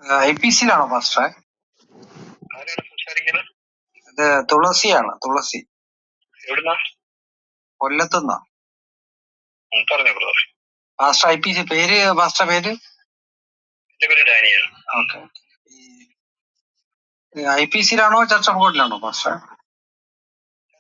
IPC-ലാണോ പാസ്റ്ററെ? ഇത് തുളസിയാണ്, തുളസി. കൊല്ലത്തുനിന്നാ. പാസ്റ്റർ IPC പേര്, പാസ്റ്റർ പേര്? ഓക്കെ. IPC-ലാണോ ചർച്ച് ഓഫ് ഗോഡിലാണോ പാസ്റ്റർ?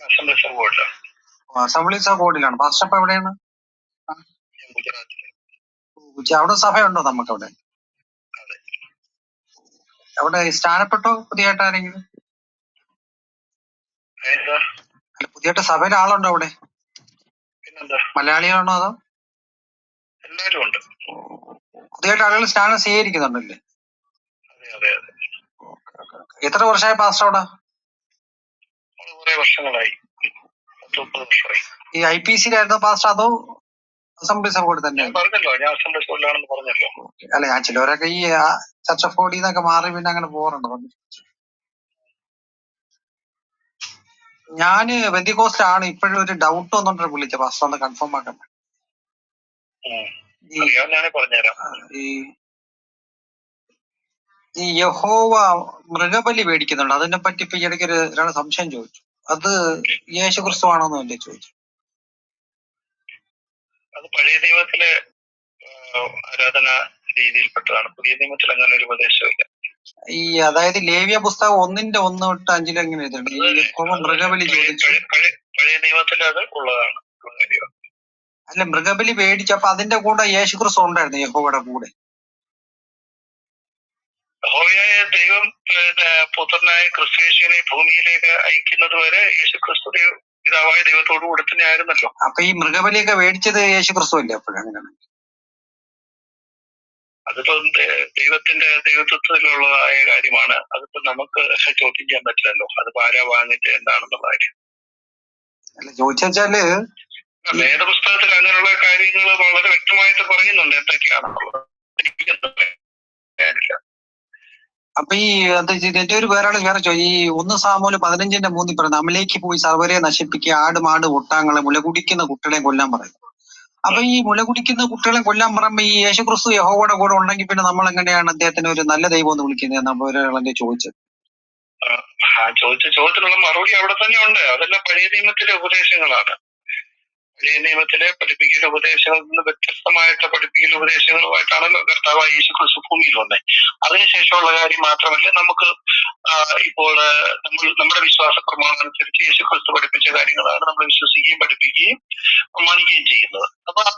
അസംബ്ലീസ് ഓഫ് ഗോഡിലാണ്. പാസ്റ്റർ ഇപ്പൊ എവിടെയാണ്? അവിടെ സഭയുണ്ടോ നമുക്കവിടെ? അവിടെ സ്ഥാനപ്പെട്ടോ പുതിയതായിട്ട് ആരെങ്കിലും? പുതിയതായിട്ട് സഭയിലെ ആളുണ്ടോ അവിടെ? മലയാളികളാണോ അതോ? പുതിയതായിട്ട് ആളുകൾ സ്നാനം സ്വീകരിക്കുന്നുണ്ടല്ലേ? എത്ര വർഷമായി പാസ്റ്റർ അവിടെ? ഈ IPC-യിലായിരുന്നോ പാസ്റ്റർ അതോ അസംബ്ലീസ് ഓഫ് ഗോഡ് തന്നെ? അല്ല, ഞാൻ ചിലവരൊക്കെ ഈ ചർച്ച് ഓഫ് ഗോഡിൽ നിന്നൊക്കെ മാറി പിന്നെ അങ്ങനെ പോകാറുണ്ട്. ഞാന് പെന്തിക്കോസ്റ്റാണ്. ഇപ്പോഴും ഒരു ഡൗട്ട് വന്നോണ്ടാണ് വിളിച്ച പാസ്റ്റർ ഒന്ന് കൺഫേം ആക്കാൻ. ഈ യഹോവ മൃഗബലി മേടിക്കുന്നുണ്ട്, അതിനെ പറ്റി ഇപ്പൊ ഈ ഇടയ്ക്ക് ഒരാൾ സംശയം ചോദിച്ചു. അത് യേശു ക്രിസ്തു ആണോന്ന് അല്ലേ ചോദിച്ചു. അത് പഴയ നിയമത്തിലെ ആരാധന രീതിയിൽപ്പെട്ടതാണ്. പുതിയ നിയമത്തിൽ അങ്ങനെ ഒരു ഉപദേശമില്ല. ഈ അതായത് ലേവ്യ പുസ്തകം 1:1-5 എങ്ങനെ എഴുതുന്നുണ്ട്? മൃഗബലി ചോദിച്ചു. പഴയ നിയമത്തിൽ അത് ഉള്ളതാണ്. അല്ല, മൃഗബലി മേടിച്ചപ്പോ അതിന്റെ കൂടെ യേശു ക്രിസ്തു ഉണ്ടായിരുന്നു യഹോവയുടെ കൂടെ. യഹോവയായ ദൈവം പുത്രനായ ക്രിസ്തുയേശുവിനെ ഭൂമിയിലേക്ക് അയക്കുന്നത് വരെ യേശു ക്രിസ്തു പിതാവായ ദൈവത്തോടു കൂടെ തന്നെ ആയിരുന്നല്ലോ. അപ്പൊ ഈ മൃഗബലിയൊക്കെ മേടിച്ചത് യേശു ക്രിസ്തു അല്ലേ അപ്പോഴങ്ങനെ? അതിപ്പോ ദൈവത്തിന്റെ ദൈവത്വത്തിലുള്ളതായ കാര്യമാണ്. അതിപ്പോ നമുക്ക് ചോദ്യം ചെയ്യാൻ പറ്റില്ലല്ലോ. അതിപ്പോ ആരാ വാങ്ങിട്ട് എന്താണെന്നുള്ള കാര്യം. അല്ല, ചോദിച്ചാല് വേദപുസ്തകത്തിൽ അങ്ങനെയുള്ള കാര്യങ്ങൾ വളരെ വ്യക്തമായിട്ട് പറയുന്നുണ്ട് എന്തൊക്കെയാണെന്നുള്ളത്. അപ്പൊ ഈ എന്റെ ഒരു വേറെ ഈ 1 സാമൂഹ്യം 15:3 പറയുന്നത് അമലേക്ക് പോയി സർവരെ നശിപ്പിക്കുക, ആട് മാട് ഒട്ടാങ്ങളെ മുലകുടിക്കുന്ന കുട്ടികളെ കൊല്ലാൻ പറയുന്നു. അപ്പൊ ഈ മുലകുടിക്കുന്ന കുട്ടികളെ കൊല്ലാൻ പറയുമ്പോ ഈ യേശുക്രിസ്തു യഹോവയുടെ കൂടെ ഉണ്ടെങ്കിൽ പിന്നെ നമ്മൾ എങ്ങനെയാണ് അദ്ദേഹത്തിന് ഒരു നല്ല ദൈവം എന്ന് വിളിക്കുന്നത്? നമ്മൾ ഒരാളെ ചോദിച്ചത്. ചോദ്യത്തിനുള്ള മറുപടി അവിടെ തന്നെ ഉണ്ട്. അതെല്ലാം പഴയ നിയമത്തിലെ ഉപദേശങ്ങളാണ്. പഴയ നിയമത്തിലെ പഠിപ്പിക്കൽ ഉപദേശങ്ങളിൽ നിന്ന് വ്യത്യസ്തമായിട്ട് പഠിപ്പിക്കൽ ഉപദേശങ്ങളുമായിട്ടാണല്ലോ കർത്താവായ യേശു ക്രിസ്തു ഭൂമിയിൽ വന്നത്. അതിനുശേഷമുള്ള കാര്യം മാത്രമല്ല, നമുക്ക് ഇപ്പോൾ നമ്മുടെ വിശ്വാസ പ്രമാണം അനുസരിച്ച് യേശു ക്രിസ്തു പഠിപ്പിച്ച കാര്യങ്ങളാണ് നമ്മൾ വിശ്വസിക്കുകയും പഠിപ്പിക്കുകയും മാനിക്കുകയും ചെയ്യുന്നത്. അപ്പൊ അത്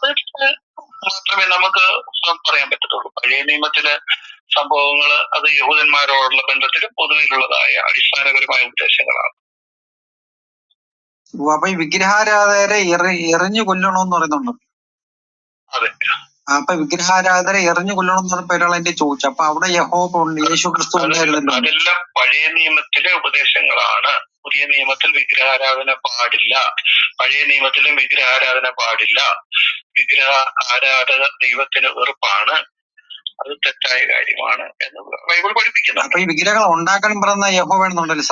മാത്രമേ നമുക്ക് പറയാൻ പറ്റത്തുള്ളൂ. പഴയ നിയമത്തിലെ സംഭവങ്ങൾ അത് യഹൂദന്മാരോടുള്ള ബന്ധത്തിൽ പൊതുവിലുള്ളതായ അടിസ്ഥാനപരമായ ഉദ്ദേശങ്ങളാണ്. അപ്പൊ ഈ വിഗ്രഹാരാധകരെ എറിഞ്ഞു കൊല്ലണോന്ന് പറയുന്നുണ്ടോ? അതെ. അപ്പൊ വിഗ്രഹാരാധകരെ എറിഞ്ഞു കൊല്ലണമെന്ന് പറഞ്ഞപ്പോ ഒരാൾ എന്റെ ചോദിച്ചു. അപ്പൊ അവിടെ യഹോവ യേശു ക്രിസ്തു ഉണ്ടായിരുന്നല്ലോ. അതെല്ലാം പഴയ നിയമത്തിലെ ഉപദേശങ്ങളാണ്. പുതിയ നിയമത്തിൽ വിഗ്രഹാരാധന പാടില്ല. പഴയ നിയമത്തിലും വിഗ്രഹാരാധന പാടില്ല. വിഗ്രഹ ആരാധന ദൈവത്തിന് വെറുപ്പാണ്. അത് തെറ്റായ കാര്യമാണ് എന്ന് ബൈബിൾ പഠിപ്പിക്കുന്നു. അപ്പൊ ഈ വിഗ്രഹങ്ങൾ ഉണ്ടാക്കാൻ പറയുന്ന യഹോവ വേണമെന്നുണ്ടല്ലോ.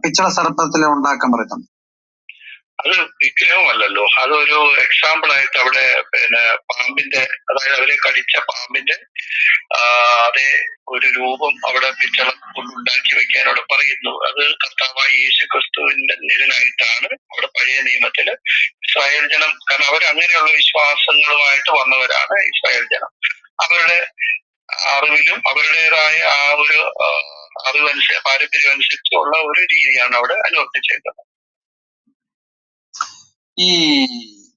പിച്ചള സർപ്പത്തിലെ ഉണ്ടാക്കാൻ പറയുന്നുണ്ട്. അത് വിഗ്രഹമല്ലല്ലോ. അതൊരു എക്സാമ്പിൾ ആയിട്ട് അവിടെ പാമ്പിന്റെ, അതായത് അവരെ കടിച്ച പാമ്പിന്റെ അതേ ഒരു രൂപം അവിടെ പിച്ചള ഉണ്ടാക്കി വെക്കാൻ അവിടെ പറയുന്നു. അത് കർത്താവായ യേശു ക്രിസ്തുവിന്റെ നിഴലായിട്ടാണ് അവിടെ പഴയ നിയമത്തില് ഇസ്രായേൽ ജനം, കാരണം അവർ അങ്ങനെയുള്ള വിശ്വാസങ്ങളുമായിട്ട് വന്നവരാണ് ഇസ്രായേൽ ജനം. അവരുടെ അറിവിലും അവരുടേതായ ആ ഒരു അറിവനുസരിച്ച് പാരമ്പര്യം അനുസരിച്ചുള്ള ഒരു രീതിയാണ് അവിടെ അനുവർത്തിച്ചേക്കുന്നത്.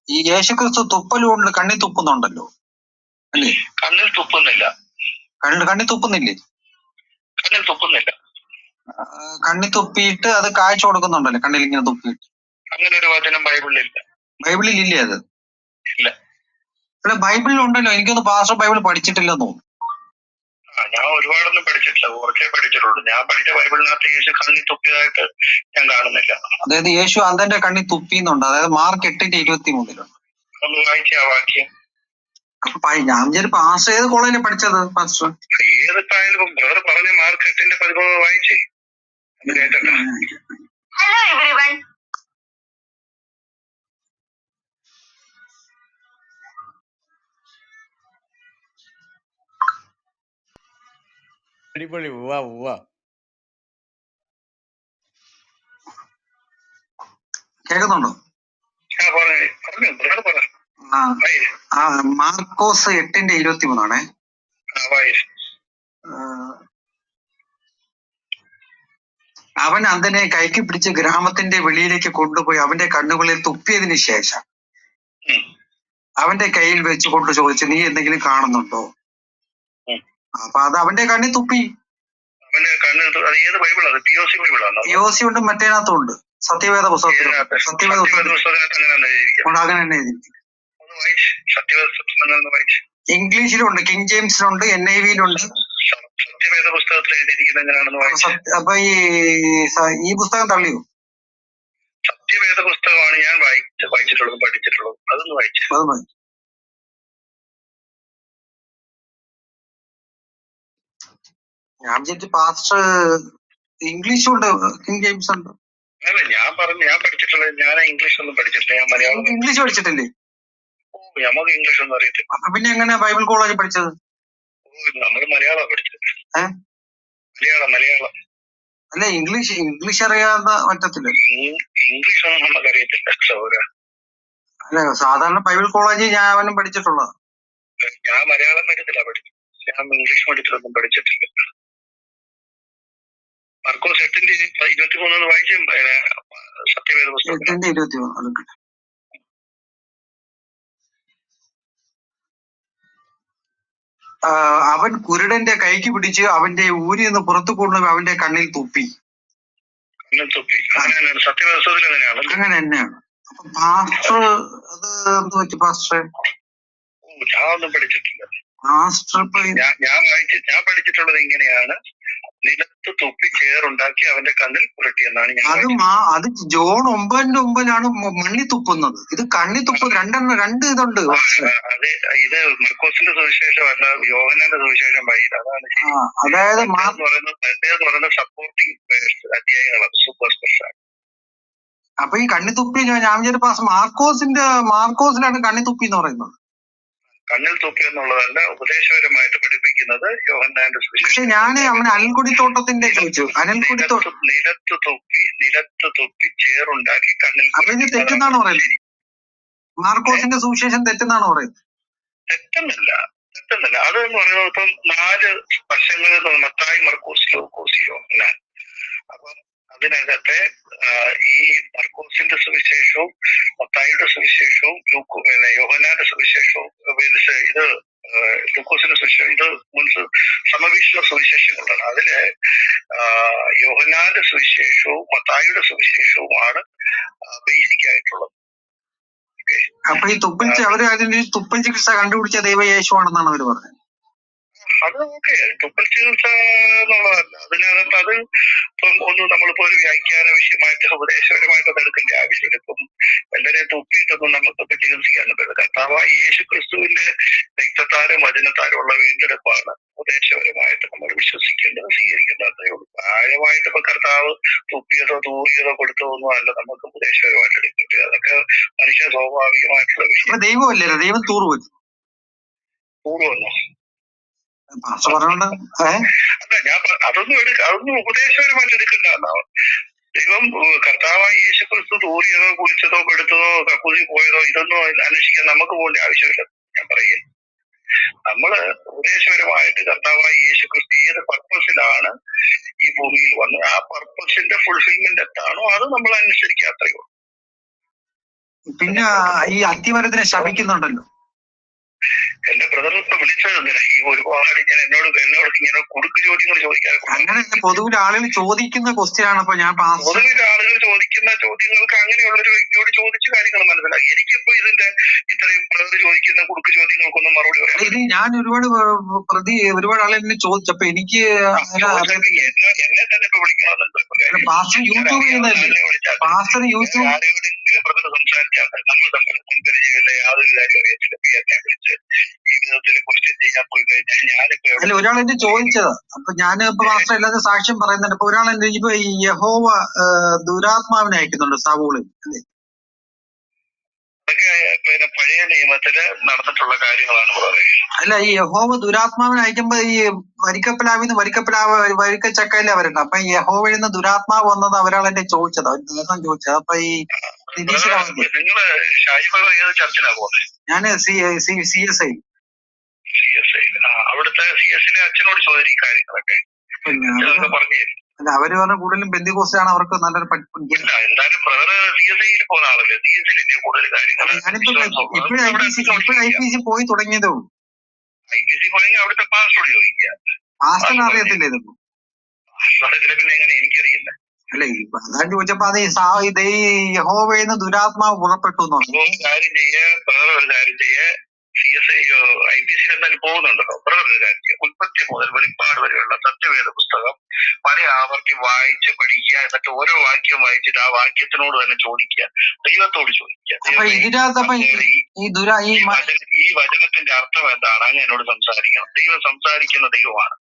ഈ യേശുക്രിസ്തു തുപ്പലുകൊണ്ട് കണ്ണി തുപ്പുന്നുണ്ടല്ലോ അല്ലേ? കണ്ണിൽ തുപ്പുന്നില്ല. കണ്ണി തുപ്പുന്നില്ലേ? കണ്ണിൽ തുപ്പുന്നില്ല. കണ്ണി തുപ്പിയിട്ട് അത് കാഴ്ച കൊടുക്കുന്നുണ്ടല്ലോ, കണ്ണിൽ ഇങ്ങനെ തുപ്പിയിട്ട്. അങ്ങനെ ഒരു വചനം ബൈബിളിലില്ല. ബൈബിളിൽ ഇല്ലേ അത്? ഇല്ല. ഇവിടെ ബൈബിളിൽ ഉണ്ടല്ലോ. എനിക്കൊന്ന് പാസ്റ്റർ ബൈബിൾ പഠിച്ചിട്ടില്ലെന്ന് തോന്നുന്നു. ഞാൻ ഒരുപാടൊന്നും പഠിച്ചിട്ടില്ല, കുറച്ചേ പഠിച്ചിട്ടുള്ളൂ. ഞാൻ പഠിച്ച ബൈബിളിനകത്ത് യേശു കണ്ണി തുപ്പിയതായിട്ട് ഞാൻ കാണുന്നില്ല. അതായത് യേശു അതിന്റെ കണ്ണി തുപ്പിന്നുണ്ട്. അതായത് മാർക്ക് 8:23. ഒന്ന് വായിച്ച ആ വാക്യം. ഞാൻ വിചാരിച്ചു പാസ്റ്റർ ഏത് കോളേജിൽ പഠിച്ചത് പാസ്റ്റർ? ഏതായാലും ബ്രദർ പറഞ്ഞ മാർക്ക് 8:13 വായിച്ചേ, അത് കേട്ടോ. Hello everyone. അടിപൊളി. ഉവ്വ. കേൾക്കുന്നുണ്ടോ? പറഞ്ഞു ബ്രദർ പറ. ആ, ആ, മാർക്കോസ് 8:23 അവൻ അതിനെ കൈക്ക് പിടിച്ച് ഗ്രാമത്തിന്റെ വെളിയിലേക്ക് കൊണ്ടുപോയി അവന്റെ കണ്ണുകളിൽ തുപ്പിയതിനു ശേഷം അവന്റെ കയ്യിൽ വെച്ചുകൊണ്ട് ചോദിച്ചു, നീ എന്തെങ്കിലും കാണുന്നുണ്ടോ? അപ്പൊ അത് അവന്റെ കണ്ണിൽ തുപ്പി. അവന്റെ കണ്ണ് അത് ഏത് ബൈബിളാണ്? POC ബൈബിളാണോ? POC ഉണ്ട്, മറ്റേനകത്തുണ്ട്, സത്യവേദ പുസ്തകത്തിൽ. സത്യവേദ പുസ്തകത്തിനകത്ത് അങ്ങനെ തന്നെ എഴുതി. സത്യവേദ പുസ്തകം വായിച്ചു. ഇംഗ്ലീഷിലുണ്ട്, കിങ് ജെയിംസിലുണ്ട്, NIV-ലുണ്ട്. സത്യവേദ പുസ്തകത്തിൽ എഴുതിയിരിക്കുന്നത് എങ്ങനെയാണെന്ന് വായിച്ചു. അപ്പൊ ഈ പുസ്തകം തള്ളിയോ? സത്യവേദ പുസ്തകമാണ് ഞാൻ വായിച്ചിട്ടുള്ളതും പഠിച്ചിട്ടുള്ളതും. അതൊന്ന് വായിച്ചു. ഞാൻ വിചാരിച്ചു പാസ്റ്റർ ഇംഗ്ലീഷും ഉണ്ട്, കിങ് ജെയിംസ് ഉണ്ട്. അല്ല, ഞാൻ പഠിച്ചിട്ടുള്ളത് ഞാൻ ഇംഗ്ലീഷ് ഒന്നും പഠിച്ചിട്ടില്ല. ഞാൻ മലയാളം. ഇംഗ്ലീഷ് പഠിച്ചിട്ടില്ലേ? നമുക്ക് ഇംഗ്ലീഷ് ഒന്നും അറിയത്തില്ല. അപ്പൊ പിന്നെ എങ്ങനെ ബൈബിൾ കോളേജിൽ പഠിച്ചത്? നമ്മള് മലയാളം പഠിച്ചത്. മലയാളം. അല്ല, ഇംഗ്ലീഷ് അറിയാതെ പറ്റത്തില്ല. ഇംഗ്ലീഷ് ഒന്നും നമുക്ക് അറിയത്തില്ല. അല്ല, സാധാരണ ബൈബിൾ കോളേജിൽ ഞാൻ അവനും പഠിച്ചിട്ടുള്ളത്. ഞാൻ മലയാളം പഠിച്ചില്ല. ഞാൻ ഇംഗ്ലീഷ് പഠിച്ചിട്ടൊന്നും പഠിച്ചിട്ടില്ല. മാർക്കോസ് 8:23 വായിച്ചും സത്യവേദ പുസ്തകം 8:23. അവൻ കുരുടന്റെ കൈക്ക് പിടിച്ച് അവന്റെ ഊരി നിന്ന് പുറത്തു കൊണ്ടുപോയി അവന്റെ കണ്ണിൽ തുപ്പി. സത്യവേദത്തിൽ അങ്ങനെയാണ്. അങ്ങനെ തന്നെയാണ്. അപ്പൊ പാസ്റ്റർ അത് എന്ത് പറ്റി പാസ്റ്റർ? ഞാൻ ഒന്നും പഠിച്ചിട്ടില്ല. പാസ്റ്റർ ഞാൻ പഠിച്ചിട്ടുള്ളത് ഇങ്ങനെയാണ്: നിലത്ത് തുപ്പി ചേറുണ്ടാക്കി അവന്റെ കണ്ണിൽ പുരട്ടിയെന്നാണ് ഞാൻ. അത് ജോൺ 9:9 മണ്ണി തുപ്പുന്നത്. ഇത് കണ്ണി തുപ്പ് രണ്ട് ഇതുണ്ട്. അതെ, ഇത് മർക്കോസിന്റെ സുവിശേഷം അല്ല, യോഹന്നാന്റെ സുവിശേഷം വായില്ല. അതാണ് അതായത് പറയുന്നത് സപ്പോർട്ടിങ് അധ്യായങ്ങളാണ്, സൂപ്പർ സ്പെഷ്യൽ. അപ്പൊ ഈ കണ്ണി തുപ്പി ഞാൻ വിചാരിച്ച മാർക്കോസിലാണ് കണ്ണി തുപ്പി എന്ന് പറയുന്നത്. കണ്ണിൽ തുപ്പി എന്നുള്ളതല്ല, ഉപദേശപരമായിട്ട് പഠിപ്പിക്കുന്നത് യോഹന്നാന്റെ സുവിശേഷം. പക്ഷെ ഞാൻ അവന് അനിൽക്കൊടിത്തോട്ടത്തിന്റെ ചോദിച്ചു. നിലത്ത് തുപ്പി ചേറുണ്ടാക്കി കണ്ണിൽ. അപ്പൊ ഇത് തെറ്റെന്നാണ് പറയുന്നത്. മാർക്കോസിന്റെ സുവിശേഷം തെറ്റെന്നാണ് പറയുന്നത്. തെറ്റെന്നല്ല. അതെന്ന് പറയുന്നത് ഇപ്പം 4 വശങ്ങളിൽ മത്തായി, മർക്കോസ്, ലൂക്കോസ്, യോഹന്നാൻ. അപ്പം അതിനകത്തെ ഈ മർക്കോസിന്റെ സുവിശേഷവും മത്തായിയുടെ സുവിശേഷവും യോഹന്നാന്റെ സുവിശേഷവും ഇത് ലൂക്കോസിന്റെ സുവിശേഷം, ഇത് സമവീക്ഷണ സുവിശേഷങ്ങളാണ്. അതില് യോഹന്നാന്റെ സുവിശേഷവും മത്തായിയുടെ സുവിശേഷവുമാണ് ബേസിക് ആയിട്ടുള്ളത്. അപ്പൊ ഈ തുപ്പൽ ചികിത്സ കണ്ടുപിടിച്ച ദൈവ യേശുവാണെന്നാണ് അവര് പറഞ്ഞത്. അത് ഓക്കെ, തുപ്പൽ ചികിത്സ എന്നുള്ളതല്ല. അതിനകത്ത് അത് ഒന്ന് നമ്മളിപ്പോ ഒരു വ്യാഖ്യാന വിഷയമായിട്ട് ഉപദേശപരമായിട്ട് എടുക്കേണ്ട ആവശ്യമില്ല. ഇപ്പം എല്ലാവരെയും തുപ്പിയിട്ടൊന്നും നമുക്കൊക്കെ ചികിത്സിക്കാൻ പറ്റില്ല. കർത്താവായ യേശു ക്രിസ്തുവിന്റെ രക്തത്താലും വചനത്താലും ഉള്ള വീണ്ടെടുപ്പാണ് ഉപദേശപരമായിട്ട് നമ്മൾ വിശ്വസിക്കേണ്ടത്, സ്വീകരിക്കേണ്ടതേ ഉള്ളൂ. ആഴമായിട്ട് ഇപ്പൊ കർത്താവ് തുപ്പിയതോ തൂറിയതോ കൊടുത്തതോ ഒന്നും അല്ല നമുക്ക് ഉപദേശപരമായിട്ട് എടുക്കേണ്ടത്. അതൊക്കെ മനുഷ്യ സ്വാഭാവികമായിട്ടുള്ള വിഷയം. ദൈവമല്ലേ, ദൈവം തൂറുവല്ലോ. അല്ല, ഞാൻ അതൊന്നും ഉപദേശപരമായിട്ട് എടുക്കണ്ടെന്നാണ്. ദൈവം കർത്താവായ യേശു ക്രിസ്തു തൂറിയതോ കുളിച്ചതോ പെടുത്തതോ കക്കൂസി പോയതോ ഇതൊന്നും അന്വേഷിക്കാൻ നമുക്ക് പോകേണ്ട ആവശ്യമില്ല. ഞാൻ പറയുക, നമ്മള് ഉപദേശപരമായിട്ട് കർത്താവായ യേശു ക്രിസ്തു ഏത് പർപ്പസിലാണ് ഈ ഭൂമിയിൽ വന്നത്, ആ പർപ്പസിന്റെ ഫുൾഫിൽമെന്റ് എന്താണോ അത് നമ്മൾ അനുസരിക്കുക, അത്രയേ ഉള്ളൂ. പിന്നെ ഈ അത്തിമരത്തിനെ ശപിക്കുന്നുണ്ടല്ലോ. എന്റെ ബ്രദർ ഇപ്പൊ വിളിച്ചത് എന്തിനാ? ഈ ഒരുപാട് ഞാൻ എന്നോട് ഇങ്ങനെ കുടുക്ക് ചോദ്യങ്ങൾ ചോദിക്കാൻ. അങ്ങനെ പൊതുവിൽ ആളുകൾ ചോദിക്കുന്ന ക്വസ്റ്റ്യൻ ആണ്. അപ്പൊ ഞാൻ പൊതുവിൽ ആളുകൾ ചോദിക്കുന്ന ചോദ്യങ്ങൾക്ക് അങ്ങനെയുള്ള ഒരു വ്യക്തിയോട് ചോദിച്ച കാര്യങ്ങൾ മനസ്സിലാക്കി. എനിക്കിപ്പോ ഇതിന്റെ ഇത്രയും ബ്രദർ ചോദിക്കുന്ന കുടുക്ക് ചോദ്യങ്ങൾക്കൊന്നും മറുപടി പറയാം. ഇത് ഞാൻ ഒരുപാട് ആളെന്നെ ചോദിച്ചപ്പോ എനിക്ക് എന്നെ തന്നെ ഇപ്പൊ വിളിക്കണമെന്നുണ്ട്. പാസ്റ്റർ യൂട്യൂബ് ചെയ്യുന്നതല്ലേ? പാസ്റ്റർ യൂട്യൂബ് ബ്രദർ സംസാരിച്ചാൽ നമ്മൾ തമ്മിൽ മുൻപരിചയമില്ല, യാതൊരു കാര്യം അറിയത്തില്ല. എന്നെ വിളിച്ച് ഈ വിധത്തിൽ ക്വസ്റ്റ്യൻ ചെയ്യാൻ പോയി കഴിഞ്ഞാൽ ഞാനിപ്പോ അല്ല, ഒരാൾ എന്നെ ചോദിച്ചത്. അപ്പൊ ഞാൻ ഇപ്പൊ പാസ്റ്റർ എല്ലാവരും സാക്ഷ്യം പറയുന്നുണ്ട്. ഇപ്പൊ ഒരാൾ എന്റെ ഇപ്പൊ ഈ യഹോവ ദുരാത്മാവിനെ അയക്കുന്നുണ്ട് സാവൂളിൽ, അല്ലേ? അതൊക്കെ പിന്നെ പഴയ നിയമത്തില് നടന്നിട്ടുള്ള കാര്യങ്ങളാണ് പറയുന്നത്. അല്ല, ഈ യഹോവ ദുരാത്മാവിനെ അയക്കുമ്പോ ഈ വരിക്കപ്പിലാവിന്ന് വരിക്കച്ചക്കയിലെ വരുന്നത്. അപ്പൊ ഈ യഹോവയിൽ നിന്ന് ദുരാത്മാവ് വന്നത് അവരാളെന്നെ ചോദിച്ചത്, ഒരു ദിവസം ചോദിച്ചത്. അപ്പൊ ഈ നിങ്ങള് ഷാജിബാബ ഏത് ചർച്ചിലാ പോകുന്നത്? ഞാന് CSI. അവിടുത്തെ CSI അച്ഛനോട് ചോദിക്കും ഈ കാര്യങ്ങളൊക്കെ പറഞ്ഞു. അല്ല, അവര് പറഞ്ഞ കൂടുതലും ബന്ധുക്കോസ്റ്റാണ്, അവർക്ക് നല്ലൊരു പഠിപ്പുണ്ട്. എന്തായാലും ബ്രദർ CSIയിൽ പോകുന്ന ആളല്ലേ, CSIയിലെ കൂടുതൽ കാര്യങ്ങൾ. ഇപ്പോഴും IPC പോയി തുടങ്ങിയതേ ഉള്ളൂ. IPC പോയെങ്കിൽ അവിടുത്തെ പാസ്റ്ററോട് ചോദിക്കുക. പാസ്റ്ററിന് അറിയത്തില്ല ഇതൊന്നും. പിന്നെ എങ്ങനെ എനിക്കറിയില്ല. അല്ലെ, അതാണ് ചോദിച്ചപ്പോ അത് ഈ യഹോവയിൽ നിന്ന് ദുരാത്മാവ് പുറപ്പെട്ടു എന്നുള്ളത്. ഒരു കാര്യം ചെയ്യേ CSI IPCയിൽ എന്തായാലും പോകുന്നുണ്ടല്ലോ. ഒരു കാര്യം ചെയ്യുക, ഉൽപ്പത്തി മുതൽ വെളിപ്പാട് വരെയുള്ള സത്യവേദ പുസ്തകം പല ആവർത്തി വായിച്ച് പഠിക്കുക. എന്നിട്ട് ഓരോ വാക്യം വായിച്ചിട്ട് ആ വാക്യത്തിനോട് തന്നെ ചോദിക്കുക, ദൈവത്തോട് ചോദിക്കുക. ഈ വചനത്തിന്റെ അർത്ഥം എന്താണ്? അങ്ങ് എന്നോട് സംസാരിക്കണം. ദൈവം സംസാരിക്കുന്ന ദൈവമാണ്.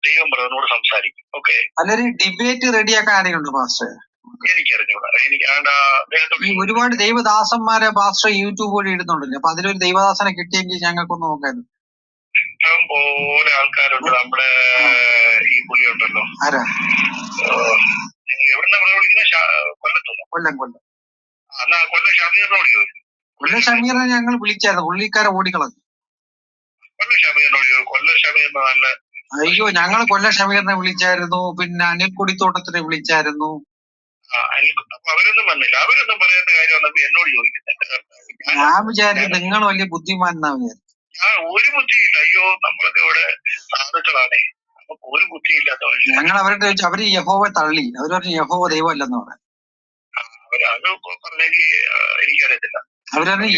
ദൈവം ബ്രദറിനോട് സംസാരിക്കും. ഓക്കെ, അല്ലൊരു ഡിബേറ്റ് റെഡിയാക്കാൻ ആരെയുണ്ട് പാസ്റ്റർ? എനിക്കറിഞ്ഞൂടാ. ഈ ഒരുപാട് ദൈവദാസന്മാരെ പാസ്റ്റർ യൂട്യൂബ് വഴി ഇടുന്നുണ്ടല്ലോ. അപ്പൊ അതിലൊരു ദൈവദാസനെ കിട്ടിയെങ്കിൽ ഞങ്ങൾക്കൊന്ന് നോക്കായിരുന്നു. ഇഷ്ടം പോലെ ആൾക്കാരുണ്ട്. നമ്മുടെ ഈ പുള്ളി ഉണ്ടല്ലോ, ആരാ? എവിടുന്ന വിളിക്കുന്ന? കൊല്ലം. എന്നാ കൊല്ലം ഷമീറിനോട് ചോദിക്കും. കൊല്ലം ഷമീറിനെ ഞങ്ങൾ വിളിച്ചായിരുന്നു, പുള്ളിക്കാരെ ഓടിക്കളഞ്ഞു. കൊല്ലം ഷമീറിനോട് ചോദിക്കും. കൊല്ലം ഷമീറിന് നല്ല. അയ്യോ, ഞങ്ങൾ കൊല്ലം ഷമീറിനെ വിളിച്ചായിരുന്നു, പിന്നെ അനിൽ കൊടിത്തോട്ടത്തിനെ വിളിച്ചായിരുന്നു. അപ്പൊ അവരൊന്നും വന്നില്ല. അവരൊന്നും പറയാത്ത കാര്യം വന്നപ്പോ എന്നോട് ചോദിക്കുന്നത്. ഞാൻ വിചാരിച്ചു നിങ്ങൾ വലിയ ബുദ്ധിമാൻ എന്നാ വിചാരിച്ചു. ഞാൻ ഒരു ബുദ്ധിയില്ല. അയ്യോ, നമ്മളൊക്കെ ഇവിടെ സാധുക്കളാണേ, നമുക്ക് ഒരു ബുദ്ധിയില്ലാത്ത മനുഷ്യൻ. ഞങ്ങൾ അവരുടെ ചോദിച്ചു, അവര് യഹോവ തള്ളി. അവര് പറഞ്ഞു യഹോവ ദൈവം അല്ലെന്ന് പറയാം. അത് പറഞ്ഞെങ്കിൽ എനിക്കറിയത്തില്ല. അവര് പറഞ്ഞു